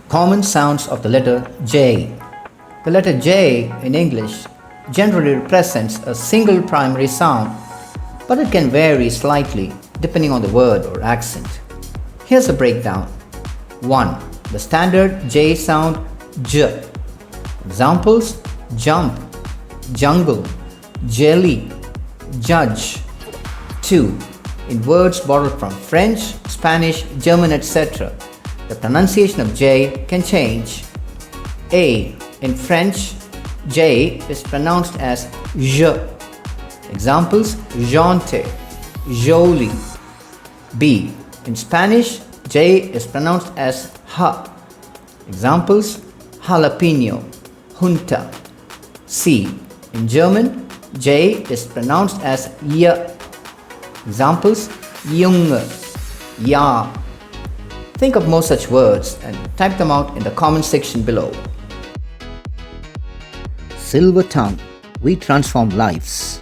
Common sounds of the letter J. The letter J in English generally represents a single primary sound, but it can vary slightly depending on the word or accent. Here's a breakdown. 1. The standard J sound J. Examples: jump, jungle, jelly, judge. 2. In words borrowed from French, Spanish, German, etc., the pronunciation of J can change. A. In French, J is pronounced as je. Examples: jante, Jolie. B. In Spanish, J is pronounced as ha. Examples: Jalapeño, junta. C. In German, J is pronounced as j. Examples: Junge, ja. Think of more such words and type them out in the comment section below. Silver Tongue, we transform lives.